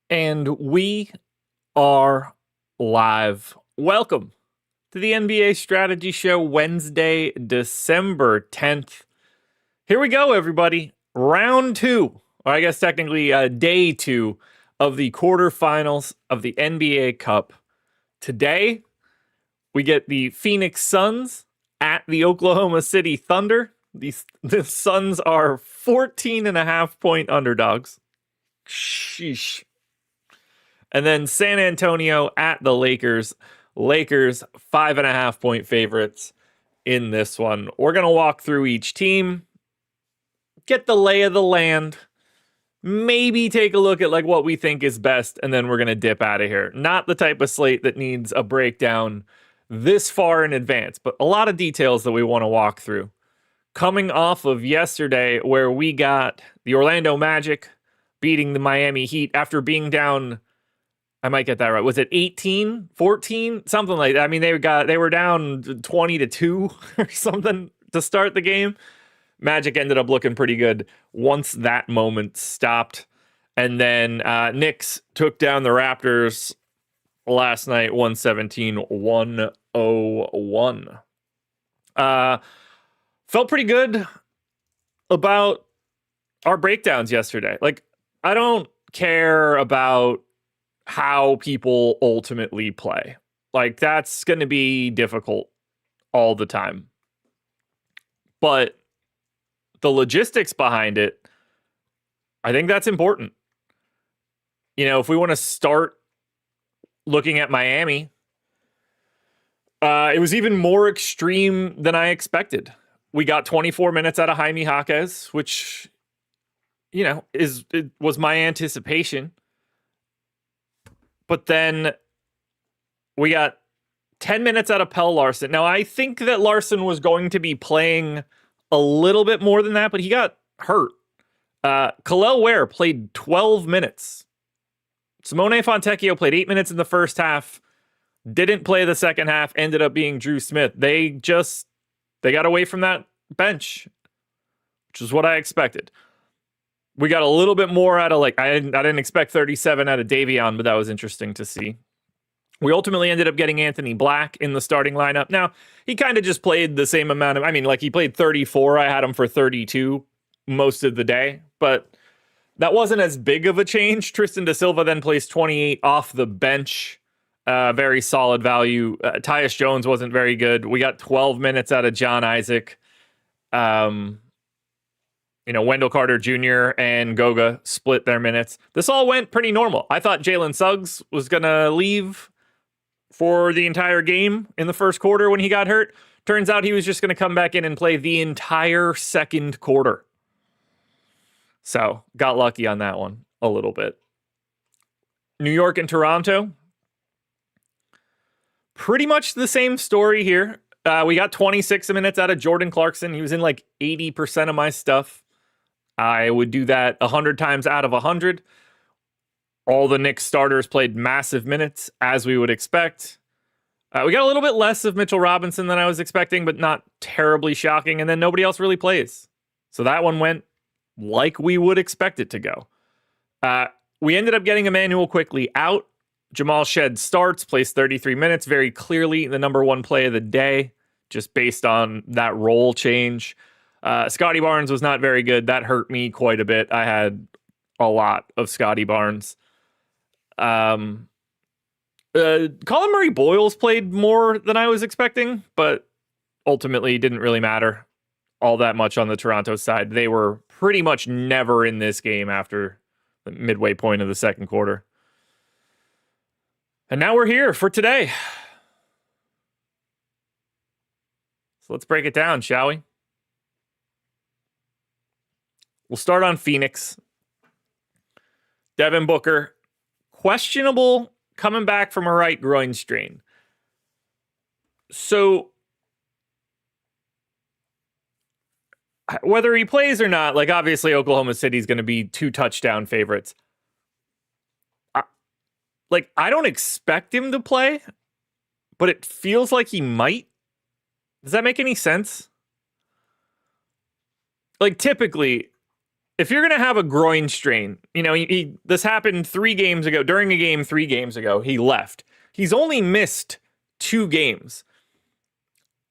And we are live. Welcome to the NBA Strategy Show, Wednesday, December 10th. Here we go, everybody. Round two, or I guess technically day two of the quarterfinals of the NBA Cup. Today, we get the Phoenix Suns at the Oklahoma City Thunder. The Suns are 14.5-point underdogs. Sheesh. And then San Antonio at the Lakers. Lakers 5.5-point favorites in this one. We're going to walk through each team, get the lay of the land, maybe take a look at like what we think is best, and then we're going to dip out of here. Not the type of slate that needs a breakdown this far in advance, but a lot of details that we want to walk through. Coming off of yesterday where we got the Orlando Magic beating the Miami Heat after being down, I might get that right. Was it 18, 14, something like that? I mean, they were down 20-2 or something to start the game. Magic ended up looking pretty good once that moment stopped. And then Knicks took down the Raptors last night, 117-101. Felt pretty good about our breakdowns yesterday. Like, I don't care about how people ultimately play. Like, that's going to be difficult all the time. But the logistics behind it, I think that's important. You know, if we want to start looking at Miami, it was even more extreme than I expected. We got 24 minutes out of Jaime Jaquez, which, you know, it was my anticipation. But then we got 10 minutes out of Pelle Larsson. Now, I think that Larsson was going to be playing a little bit more than that, but he got hurt. Kel'el Ware played 12 minutes. Simone Fontecchio played 8 minutes in the first half, didn't play the second half, ended up being Drew Smith. They got away from that bench, which is what I expected. We got a little bit more out of, like, I didn't expect 37 out of Davion, but that was interesting to see. We ultimately ended up getting Anthony Black in the starting lineup. Now, he kind of just played the same amount of, he played 34. I had him for 32 most of the day, but that wasn't as big of a change. Tristan da Silva then plays 28 off the bench. Very solid value. Tyus Jones wasn't very good. We got 12 minutes out of John Isaac. Wendell Carter Jr. and Goga split their minutes. This all went pretty normal. I thought Jalen Suggs was going to leave for the entire game in the first quarter when he got hurt. Turns out he was just going to come back in and play the entire second quarter. So, got lucky on that one a little bit. New York and Toronto. Pretty much the same story here. We got 26 minutes out of Jordan Clarkson. He was in like 80% of my stuff. I would do that 100 times out of 100. All the Knicks starters played massive minutes, as we would expect. We got a little bit less of Mitchell Robinson than I was expecting, but not terribly shocking. And then nobody else really plays. So that one went like we would expect it to go. We ended up getting Emmanuel Quickley out. Jamal Shed starts, plays 33 minutes. Very clearly the number one play of the day, just based on that role change. Scotty Barnes was not very good. That hurt me quite a bit. I had a lot of Scotty Barnes. Colin Murray Boyles played more than I was expecting, but ultimately didn't really matter all that much on the Toronto side. They were pretty much never in this game after the midway point of the second quarter. And now we're here for today. So let's break it down, shall we? We'll start on Phoenix. Devin Booker, questionable, coming back from a right groin strain. So whether he plays or not, like, obviously Oklahoma City is going to be 2 touchdown favorites. I don't expect him to play, but it feels like he might. Does that make any sense? Like, typically, if you're going to have a groin strain, this happened 3 games ago, during a game 3 games ago, he left. He's only missed 2 games.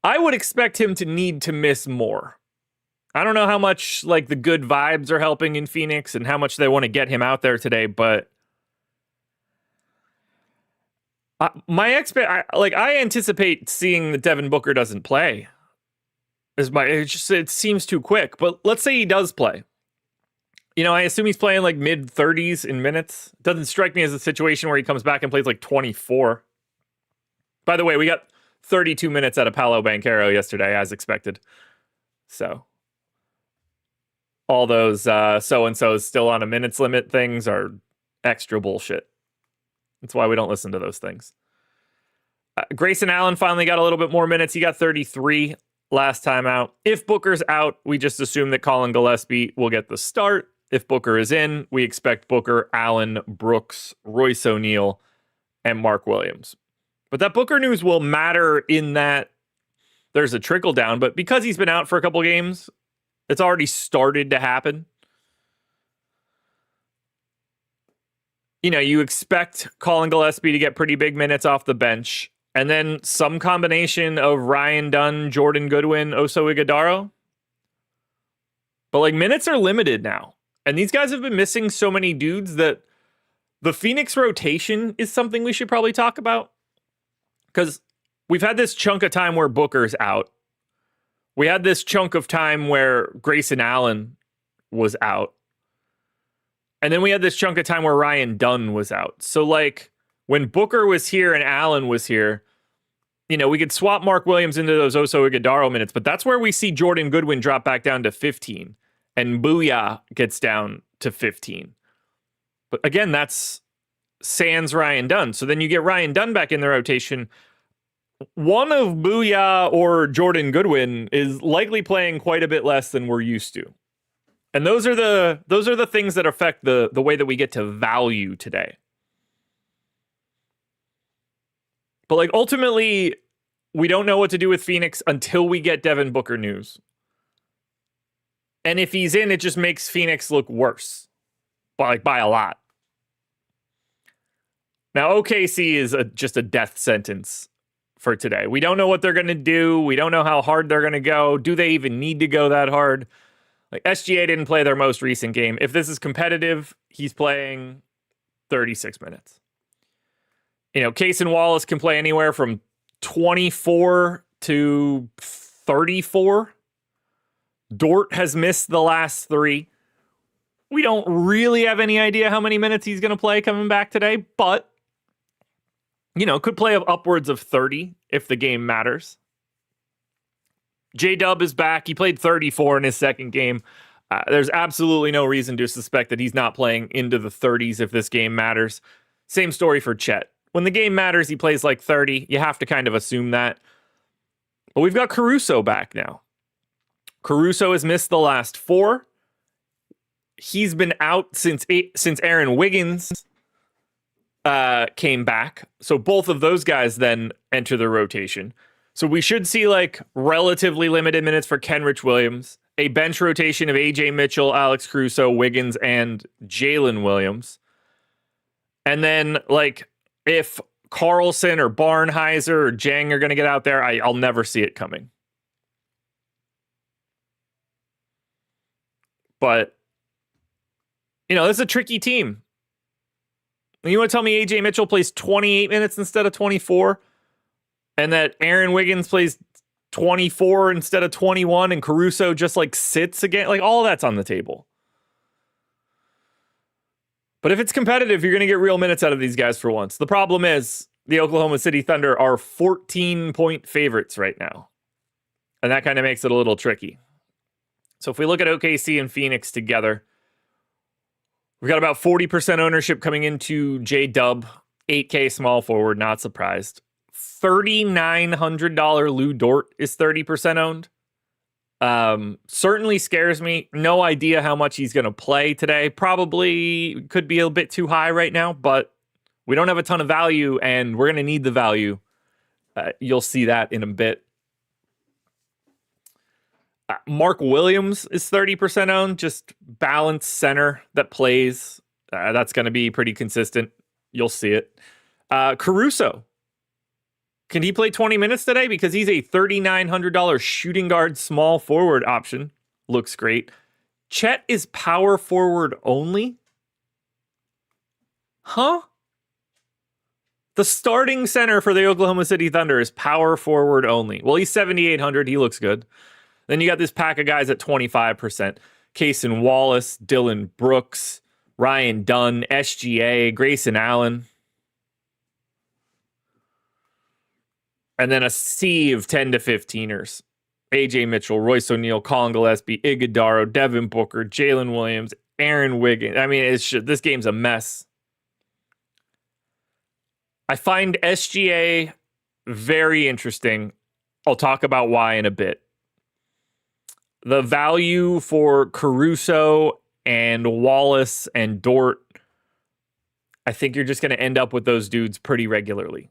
I would expect him to need to miss more. I don't know how much like the good vibes are helping in Phoenix and how much they want to get him out there today, but I anticipate seeing that Devin Booker doesn't play. It seems too quick, but let's say he does play. I assume he's playing like mid 30s in minutes. Doesn't strike me as a situation where he comes back and plays like 24. By the way, we got 32 minutes out of Paolo Banchero yesterday, as expected. So all those so-and-so's still on a minutes limit things are extra bullshit. That's why we don't listen to those things. Grayson Allen finally got a little bit more minutes. He got 33 last time out. If Booker's out, we just assume that Colin Gillespie will get the start. If Booker is in, we expect Booker, Allen, Brooks, Royce O'Neal, and Mark Williams. But that Booker news will matter in that there's a trickle down, but because he's been out for a couple games, it's already started to happen. You expect Colin Gillespie to get pretty big minutes off the bench, and then some combination of Ryan Dunn, Jordan Goodwin, Oso Ighodaro. But minutes are limited now. And these guys have been missing so many dudes that the Phoenix rotation is something we should probably talk about. Because we've had this chunk of time where Booker's out. We had this chunk of time where Grayson Allen was out. And then we had this chunk of time where Ryan Dunn was out. So when Booker was here and Allen was here, we could swap Mark Williams into those Oso Ighodaro minutes, but that's where we see Jordan Goodwin drop back down to 15. And Booyah gets down to 15. But again, that's sans Ryan Dunn. So then you get Ryan Dunn back in the rotation. One of Booyah or Jordan Goodwin is likely playing quite a bit less than we're used to. And those are the things that affect the way that we get to value today. But ultimately, we don't know what to do with Phoenix until we get Devin Booker news. And if he's in, it just makes Phoenix look worse by a lot. Now, OKC is just a death sentence for today. We don't know what they're going to do. We don't know how hard they're going to go. Do they even need to go that hard? SGA didn't play their most recent game. If this is competitive, he's playing 36 minutes. Case and Wallace can play anywhere from 24 to 34. Dort has missed the last 3. We don't really have any idea how many minutes he's going to play coming back today, but, could play upwards of 30 if the game matters. J-Dub is back. He played 34 in his second game. There's absolutely no reason to suspect that he's not playing into the 30s if this game matters. Same story for Chet. When the game matters, he plays 30. You have to kind of assume that. But we've got Caruso back now. Caruso has missed the last 4. He's been out since Aaron Wiggins came back. So both of those guys then enter the rotation. So we should see relatively limited minutes for Kenrich Williams, a bench rotation of AJ Mitchell, Alex Caruso, Wiggins, and Jalen Williams. And then if Carlson or Barnhizer or Jang are going to get out there, I'll never see it coming. But, this is a tricky team. You want to tell me AJ Mitchell plays 28 minutes instead of 24? And that Aaron Wiggins plays 24 instead of 21 and Caruso just sits again? All that's on the table. But if it's competitive, you're going to get real minutes out of these guys for once. The problem is the Oklahoma City Thunder are 14-point favorites right now. And that kind of makes it a little tricky. So if we look at OKC and Phoenix together, we've got about 40% ownership coming into J-Dub, 8K small forward, not surprised. $3,900 Lou Dort is 30% owned. Certainly scares me. No idea how much he's going to play today. Probably could be a bit too high right now, but we don't have a ton of value and we're going to need the value. You'll see that in a bit. Mark Williams is 30% owned, just balanced center that plays. That's going to be pretty consistent. You'll see it. Caruso. Can he play 20 minutes today? Because he's a $3,900 shooting guard small forward option. Looks great. Chet is power forward only? Huh? The starting center for the Oklahoma City Thunder is power forward only. Well, he's 7,800. He looks good. Then you got this pack of guys at 25%. Cason Wallace, Dylan Brooks, Ryan Dunn, SGA, Grayson Allen. And then a sea of 10 to 15ers. AJ Mitchell, Royce O'Neal, Colin Gillespie, Iguodaro, Devin Booker, Jalen Williams, Aaron Wiggins. I mean, this game's a mess. I find SGA very interesting. I'll talk about why in a bit. The value for Caruso and Wallace and Dort, I think you're just going to end up with those dudes pretty regularly.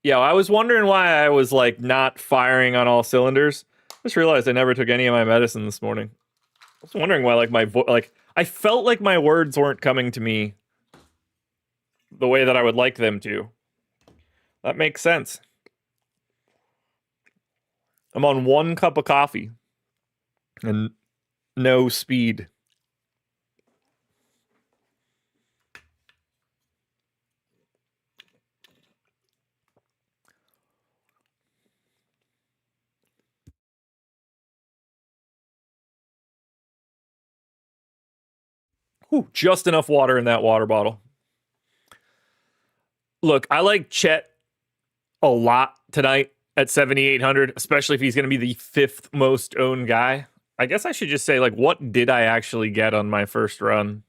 Yeah, I was wondering why I was like not firing on all cylinders. Just realized I never took any of my medicine this morning. I was wondering why like I felt like my words weren't coming to me the way that I would like them to. That makes sense. I'm on 1 cup of coffee and no speed. Whew, just enough water in that water bottle. Look, I like Chet a lot tonight at 7,800, especially if he's going to be the 5th most owned guy. I guess I should just say, like, what did I actually get on my first run?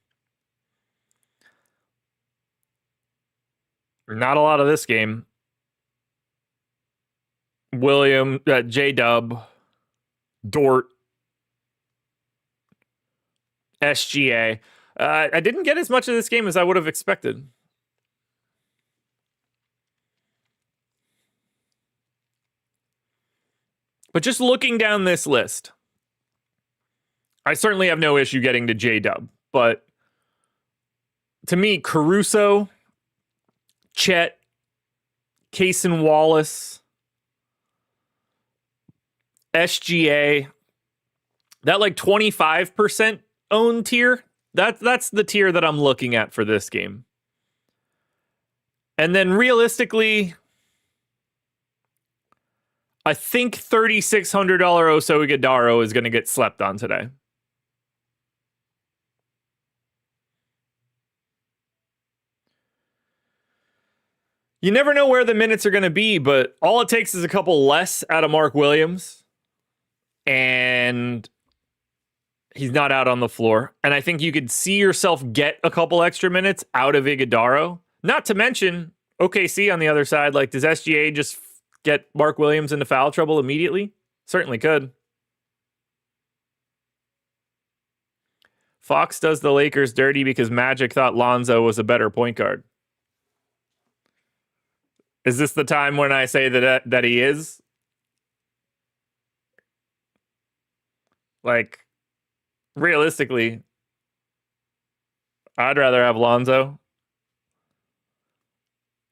Not a lot of this game. William, J-Dub, Dort, SGA. I didn't get as much of this game as I would have expected. But just looking down this list, I certainly have no issue getting to J-Dub. But to me, Caruso, Chet, Cason Wallace, SGA, that like 25% owned tier, that's the tier that I'm looking at for this game. And then realistically, I think $3,600 Oso Iguodaro is going to get slept on today. You never know where the minutes are going to be, but all it takes is a couple less out of Mark Williams, and he's not out on the floor. And I think you could see yourself get a couple extra minutes out of Iguodaro. Not to mention OKC on the other side. Like, does SGA just get Mark Williams into foul trouble immediately? Certainly could. Fox does the Lakers dirty because Magic thought Lonzo was a better point guard. Is this the time when I say that he is? Like, realistically, I'd rather have Lonzo.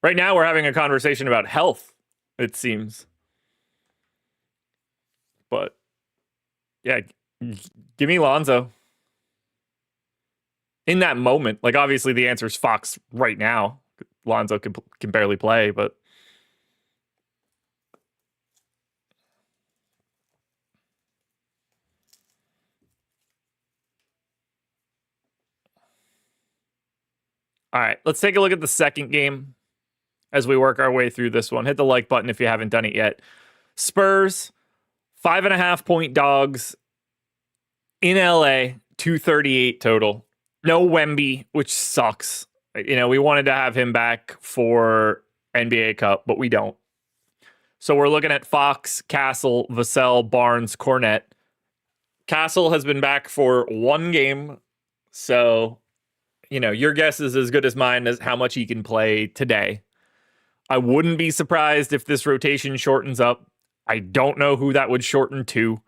Right now, we're having a conversation about health, it seems. But, yeah, give me Lonzo. In that moment, like, obviously the answer is Fox right now. Lonzo can barely play, but... All right, let's take a look at the second game as we work our way through this one. Hit the like button if you haven't done it yet. Spurs, 5.5 point dogs in LA, 238 total. No Wemby, which sucks. You know, we wanted to have him back for NBA Cup, but we don't. So we're looking at Fox, Castle, Vassell, Barnes, Cornette. Castle has been back for 1 game, so... you know, your guess is as good as mine as how much he can play today. I wouldn't be surprised if this rotation shortens up. I don't know who that would shorten to.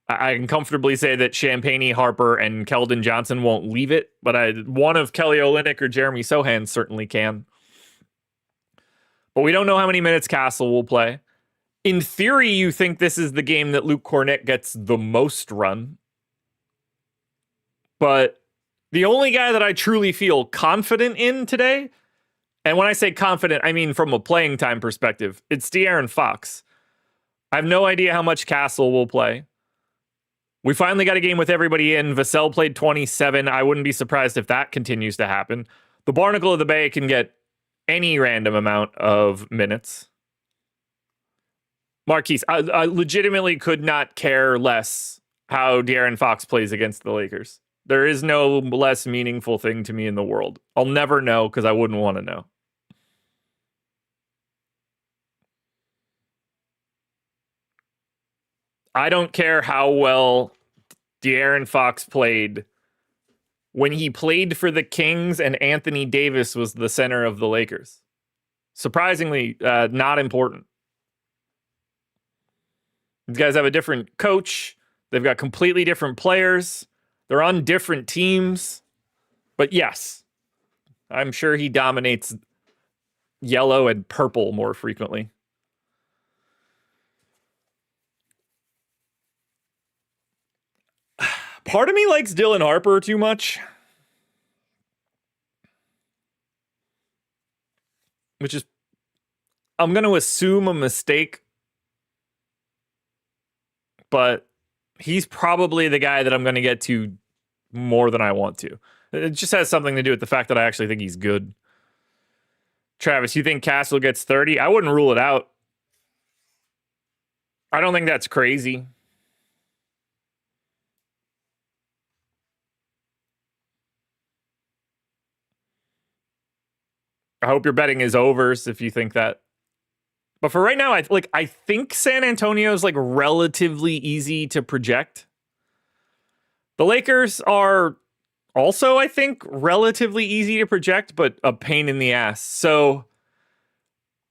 I can comfortably say that Champagnie, Harper, and Keldon Johnson won't leave it, but one of Kelly Olynyk or Jeremy Sohan certainly can. But we don't know how many minutes Castle will play. In theory, you think this is the game that Luke Kornet gets the most run. But the only guy that I truly feel confident in today, and when I say confident, I mean from a playing time perspective, it's De'Aaron Fox. I have no idea how much Castle will play. We finally got a game with everybody in. Vassell played 27. I wouldn't be surprised if that continues to happen. The Barnacle of the Bay can get any random amount of minutes. Marquise, I legitimately could not care less how De'Aaron Fox plays against the Lakers. There is no less meaningful thing to me in the world. I'll never know because I wouldn't want to know. I don't care how well De'Aaron Fox played when he played for the Kings and Anthony Davis was the center of the Lakers. Surprisingly, not important. These guys have a different coach. They've got completely different players. They're on different teams. But yes, I'm sure he dominates yellow and purple more frequently. Part of me likes Dylan Harper too much. Which is, I'm going to assume a mistake. But he's probably the guy that I'm going to get to more than I want to. It just has something to do with the fact that I actually think he's good. Travis, you think Castle gets 30? I wouldn't rule it out. I don't think that's crazy. I hope your betting is overs if you think that. But for right now, I think San Antonio is like relatively easy to project. The Lakers are also, I think, relatively easy to project, but a pain in the ass. So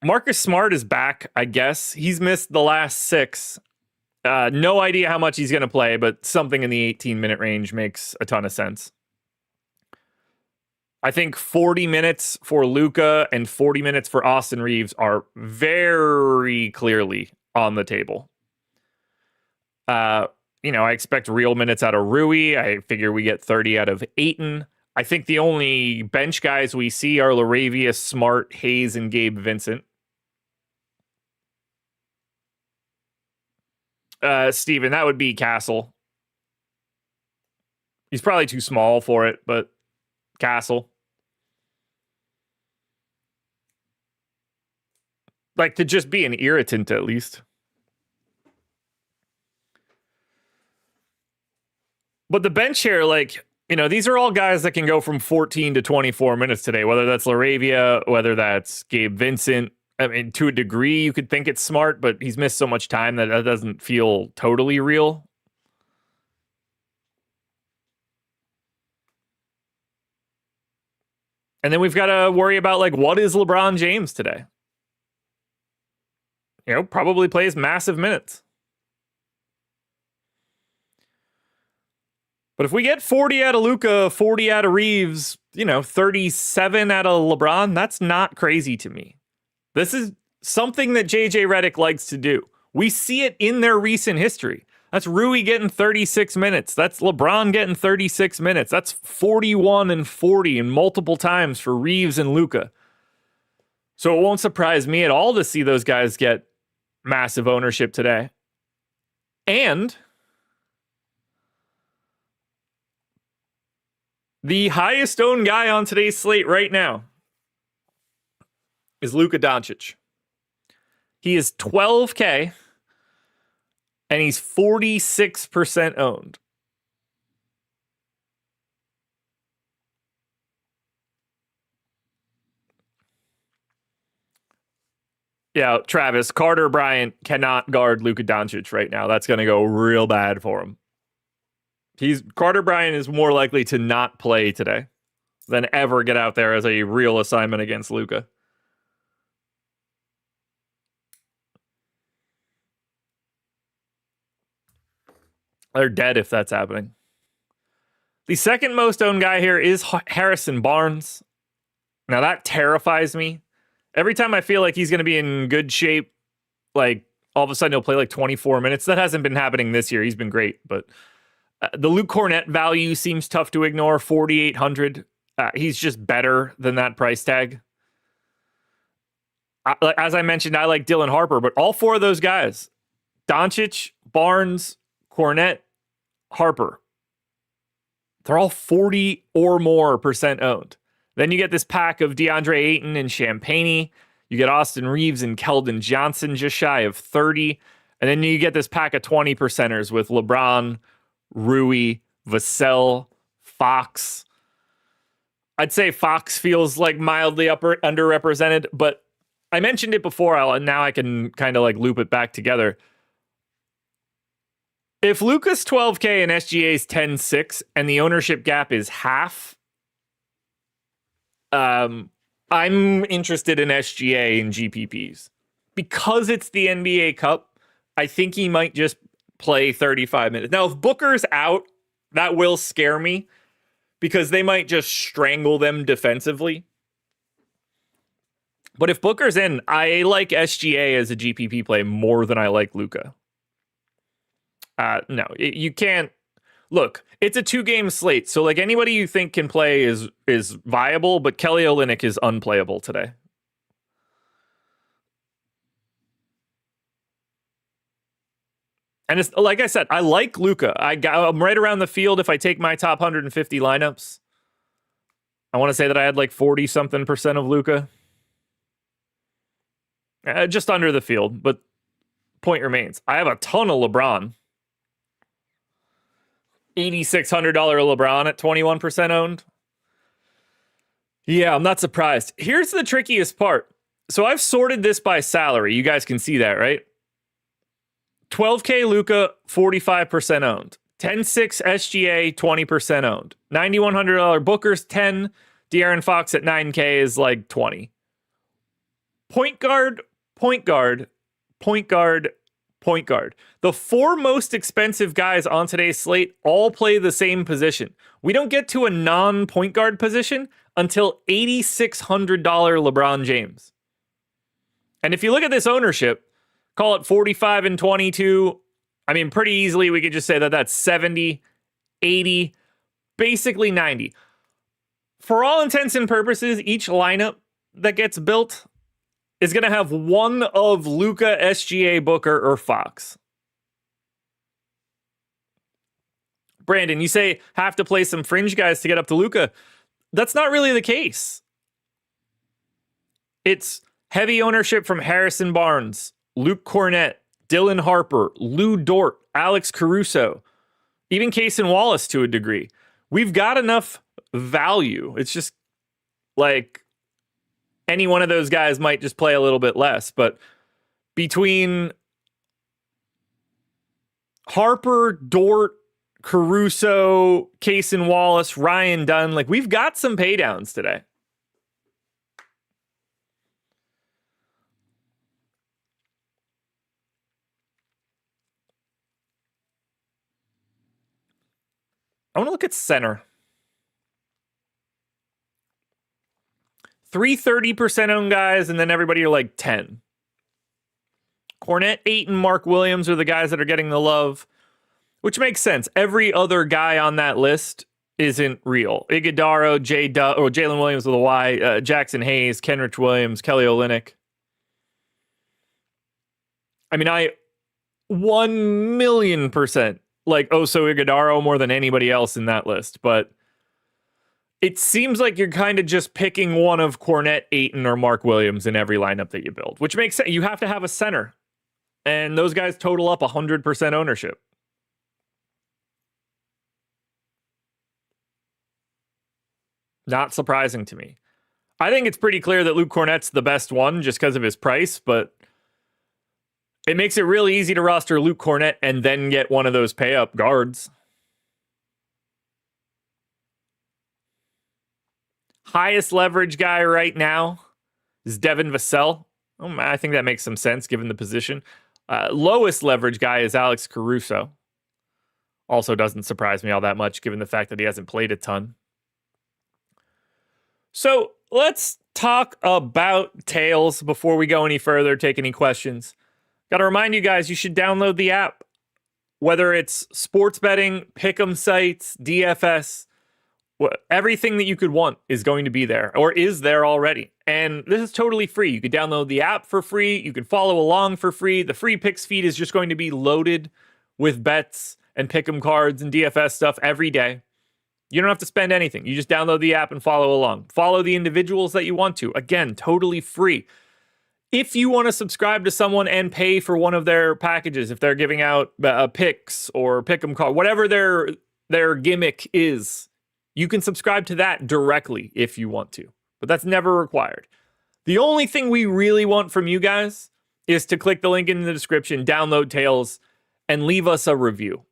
Marcus Smart is back, I guess. He's missed the last 6. No idea how much he's going to play, but something in the 18-minute range makes a ton of sense. I think 40 minutes for Luka and 40 minutes for Austin Reeves are very clearly on the table. I expect real minutes out of Rui. I figure we get 30 out of Ayton. I think the only bench guys we see are Laravia, Smart, Hayes, and Gabe Vincent. Steven, that would be Castle. He's probably too small for it, but Castle. Like, to just be an irritant, at least. But the bench here, these are all guys that can go from 14 to 24 minutes today, whether that's Laravia, whether that's Gabe Vincent. I mean, to a degree, you could think it's Smart, but he's missed so much time that doesn't feel totally real. And then we've got to worry about, what is LeBron James today? Probably plays massive minutes. But if we get 40 out of Luka, 40 out of Reeves, 37 out of LeBron, that's not crazy to me. This is something that JJ Redick likes to do. We see it in their recent history. That's Rui getting 36 minutes. That's LeBron getting 36 minutes. That's 41 and 40 and multiple times for Reeves and Luka. So it won't surprise me at all to see those guys get massive ownership today. And the highest owned guy on today's slate right now is Luka Doncic. He is 12K and he's 46% owned. Yeah, Travis, Carter Bryant cannot guard Luka Doncic right now. That's going to go real bad for him. Carter Bryant is more likely to not play today than ever get out there as a real assignment against Luka. They're dead if that's happening. The second most owned guy here is Harrison Barnes. Now that terrifies me. Every time I feel like he's going to be in good shape, like all of a sudden he'll play like 24 minutes. That hasn't been happening this year. He's been great, but the Luke Cornett value seems tough to ignore. 4,800. He's just better than that price tag. As I mentioned, I like Dylan Harper, but all four of those guys, Doncic, Barnes, Cornett, Harper, they're all 40 or more % owned. Then you get this pack of DeAndre Ayton and Champagnie. You get Austin Reeves and Keldon Johnson just shy of 30. And then you get this pack of 20 percenters with LeBron, Rui, Vassell, Fox. I'd say Fox feels like mildly underrepresented, but I mentioned it before, and now I can kind of like loop it back together. If Luka's 12K and SGA's 10.6 and the ownership gap is half, I'm interested in SGA and GPPs. Because it's the NBA Cup, I think he might just play 35 minutes. Now, if Booker's out, that will scare me because they might just strangle them defensively. But if Booker's in, I like SGA as a GPP play more than I like Luka. No, you can't. Look, it's a 2-game slate, so like anybody you think can play is viable, but Kelly Olynyk is unplayable today. And it's like I said, I like Luka. I'm right around the field if I take my top 150 lineups. I want to say that I had like 40-something% of Luka. Just under the field, but point remains. I have a ton of LeBron. $8,600 LeBron at 21% owned. Yeah, I'm not surprised. Here's the trickiest part. So I've sorted this by salary. You guys can see that, right? 12K Luka, 45% owned. 10.6 SGA, 20% owned. $9,100 Booker's 10. De'Aaron Fox at 9K is like 20. Point guard, point guard, point guard, point guard. The four most expensive guys on today's slate all play the same position. We don't get to a non-point guard position until $8,600 LeBron James. And if you look at this ownership, call it 45 and 22. I mean, pretty easily, we could just say that that's 70, 80, basically 90. For all intents and purposes, each lineup that gets built is going to have one of Luka, SGA, Booker, or Fox. Brandon, you say have to play some fringe guys to get up to Luka. That's not really the case. It's heavy ownership from Harrison Barnes, Luke Cornett, Dylan Harper, Lou Dort, Alex Caruso, even Cason Wallace to a degree. We've got enough value. It's just like any one of those guys might just play a little bit less. But between Harper, Dort, Caruso, Cason Wallace, Ryan Dunn, like we've got some paydowns today. I want to look at center. 330% owned guys, and then everybody are like 10. Cornett, 8, and Mark Williams are the guys that are getting the love, which makes sense. Every other guy on that list isn't real. Iguodala, Jalen Williams with a Y, Jackson Hayes, Kenrich Williams, Kelly Olynyk. I mean, I 1,000,000% like Oso Iguodala more than anybody else in that list, but it seems like you're kind of just picking one of Cornett, Ayton, or Mark Williams in every lineup that you build, which makes sense. You have to have a center, and those guys total up 100% ownership. Not surprising to me. I think it's pretty clear that Luke Cornett's the best one just because of his price, but it makes it really easy to roster Luke Cornett and then get one of those pay-up guards. Highest leverage guy right now is Devin Vassell. I think that makes some sense given the position. Lowest leverage guy is Alex Caruso. Also doesn't surprise me all that much given the fact that he hasn't played a ton. So let's talk about tails before we go any further, take any questions. Got to remind you guys, you should download the app. Whether it's sports betting, pick'em sites, DFS, everything that you could want is going to be there or is there already. And this is totally free. You could download the app for free. You can follow along for free. The free picks feed is just going to be loaded with bets and pick'em cards and DFS stuff every day. You don't have to spend anything. You just download the app and follow along. Follow the individuals that you want to. Again, totally free. If you want to subscribe to someone and pay for one of their packages, if they're giving out picks or pick'em card, whatever their gimmick is, you can subscribe to that directly if you want to, but that's never required. The only thing we really want from you guys is to click the link in the description, download Tails, and leave us a review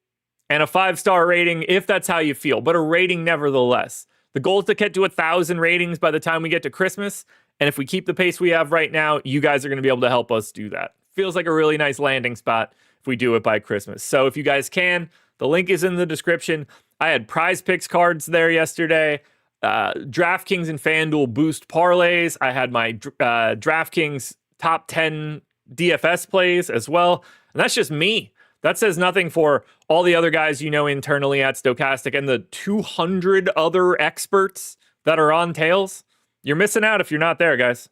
and a 5-star rating if that's how you feel, but a rating nevertheless. The goal is to get to 1,000 ratings by the time we get to Christmas. And if we keep the pace we have right now, you guys are going to be able to help us do that. Feels like a really nice landing spot if we do it by Christmas. So if you guys can, the link is in the description. I had Prize Picks cards there yesterday. DraftKings and FanDuel boost parlays. I had my DraftKings top 10 DFS plays as well. And that's just me. That says nothing for all the other guys you know internally at Stokastic and the 200 other experts that are on Tails. You're missing out if you're not there, guys.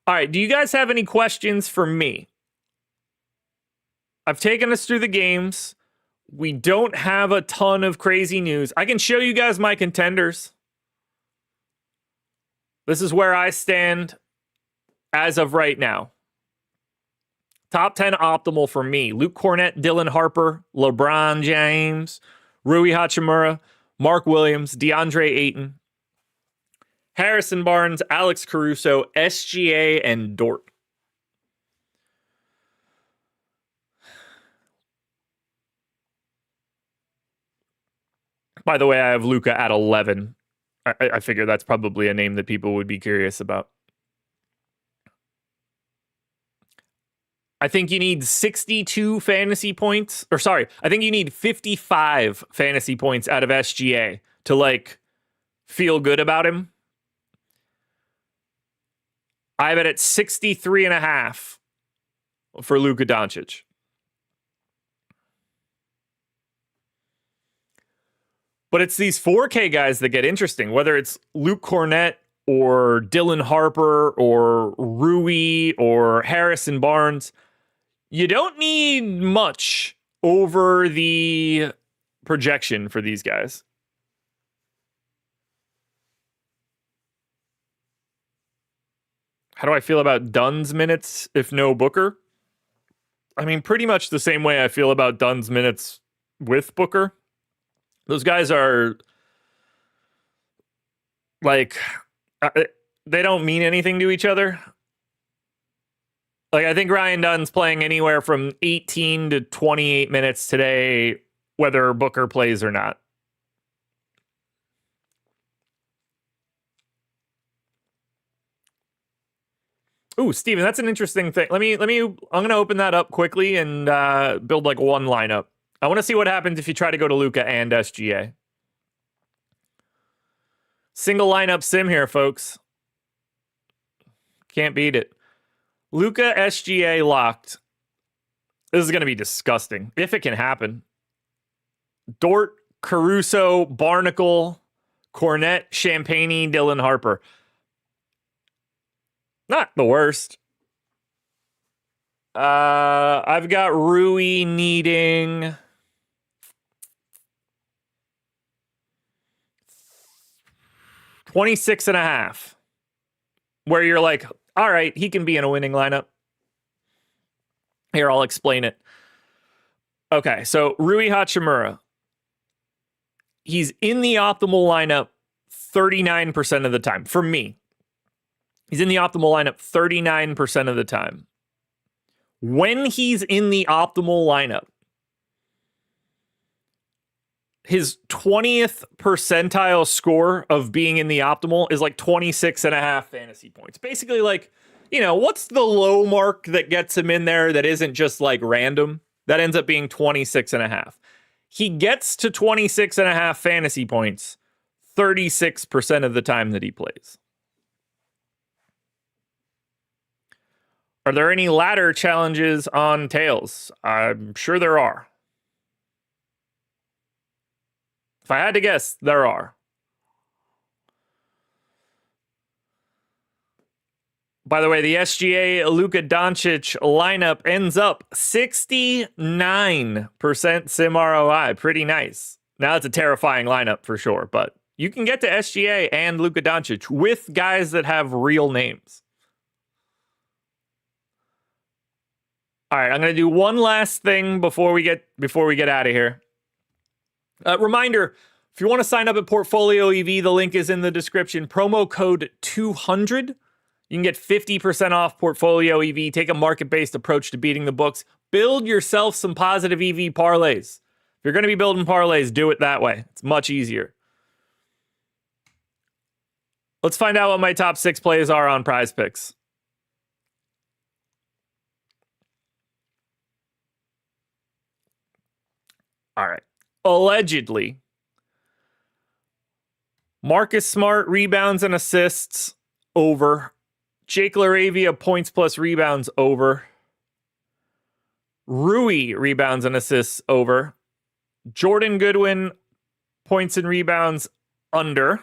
All right, do you guys have any questions for me? I've taken us through the games. We don't have a ton of crazy news. I can show you guys my contenders. This is where I stand as of right now. Top 10 optimal for me. Luke Cornett, Dylan Harper, LeBron James, Rui Hachimura, Mark Williams, DeAndre Ayton, Harrison Barnes, Alex Caruso, SGA, and Dort. By the way, I have Luka at 11. I figure that's probably a name that people would be curious about. I think you need 62 fantasy points. Or sorry, I think you need 55 fantasy points out of SGA to feel good about him. I have it at 63.5 for Luka Doncic. But it's these 4K guys that get interesting, whether it's Luke Cornett or Dylan Harper or Rui or Harrison Barnes. You don't need much over the projection for these guys. How do I feel about Dunn's minutes if no Booker? I mean, pretty much the same way I feel about Dunn's minutes with Booker. Those guys are they don't mean anything to each other. I think Ryan Dunn's playing anywhere from 18 to 28 minutes today, whether Booker plays or not. Ooh, Steven, that's an interesting thing. I'm going to open that up quickly and build one lineup. I want to see what happens if you try to go to Luka and SGA. Single lineup sim here, folks. Can't beat it. Luka SGA locked. This is going to be disgusting, if it can happen. Dort, Caruso, Barnacle, Cornett, Champagne, Dylan Harper. Not the worst. I've got Rui needing 26.5. Where you're like, all right, he can be in a winning lineup. Here, I'll explain it. Okay, so Rui Hachimura. He's in the optimal lineup 39% of the time. For me, he's in the optimal lineup 39% of the time. When he's in the optimal lineup, his 20th percentile score of being in the optimal is 26.5 fantasy points. Basically, what's the low mark that gets him in there that isn't just random? That ends up being 26.5. He gets to 26.5 fantasy points 36% of the time that he plays. Are there any ladder challenges on tails? I'm sure there are. If I had to guess, there are. By the way, the SGA Luka Doncic lineup ends up 69% sim ROI. Pretty nice. Now it's a terrifying lineup for sure, but you can get to SGA and Luka Doncic with guys that have real names. All right, I'm going to do one last thing before we get out of here. Reminder, if you want to sign up at Portfolio EV, the link is in the description. Promo code 200. You can get 50% off Portfolio EV. Take a market-based approach to beating the books. Build yourself some positive EV parlays. If you're going to be building parlays, do it that way. It's much easier. Let's find out what my top 6 plays are on Prize Picks. All right. Allegedly, Marcus Smart rebounds and assists over. Jake LaRavia points plus rebounds over. Rui rebounds and assists over. Jordan Goodwin points and rebounds under.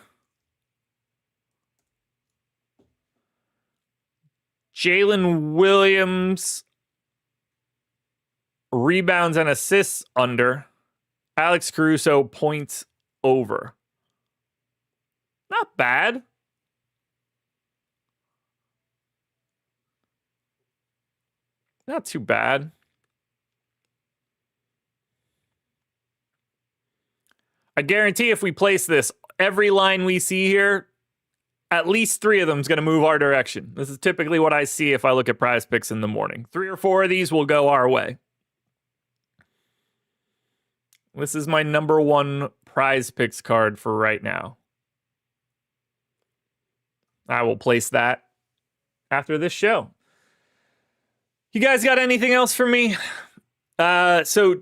Jalen Williams rebounds and assists under. Alex Caruso points over. Not bad. Not too bad. I guarantee if we place this, every line we see here, at least 3 of them is going to move our direction. This is typically what I see if I look at Prize Picks in the morning. 3 or 4 of these will go our way. This is my number 1 Prize Picks card for right now. I will place that after this show. You guys got anything else for me? So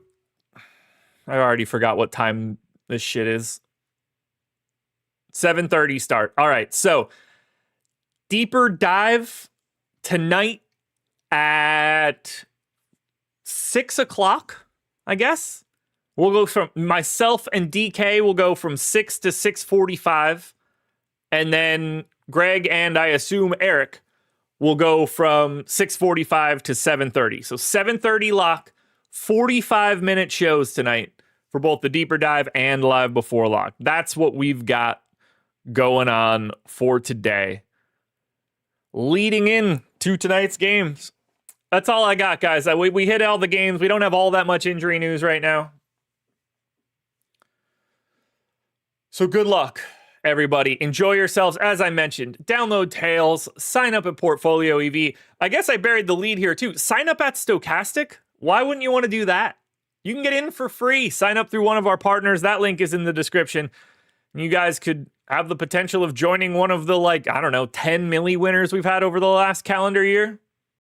I already forgot what time this shit is. 7:30 start. All right, so deeper dive tonight at 6 o'clock, I guess. We'll go from myself and DK will go from 6 to 6:45. And then Greg and I assume Eric will go from 6:45 to 7:30. So 7:30 lock, 45-minute shows tonight for both the deeper dive and live before lock. That's what we've got going on for today. Leading in to tonight's games. That's all I got, guys. We hit all the games. We don't have all that much injury news right now. So good luck, everybody. Enjoy yourselves. As I mentioned, download Tails, sign up at Portfolio EV. I guess I buried the lead here too. Sign up at Stokastic. Why wouldn't you want to do that? You can get in for free. Sign up through one of our partners. That link is in the description. You guys could have the potential of joining one of the 10 milli winners we've had over the last calendar year.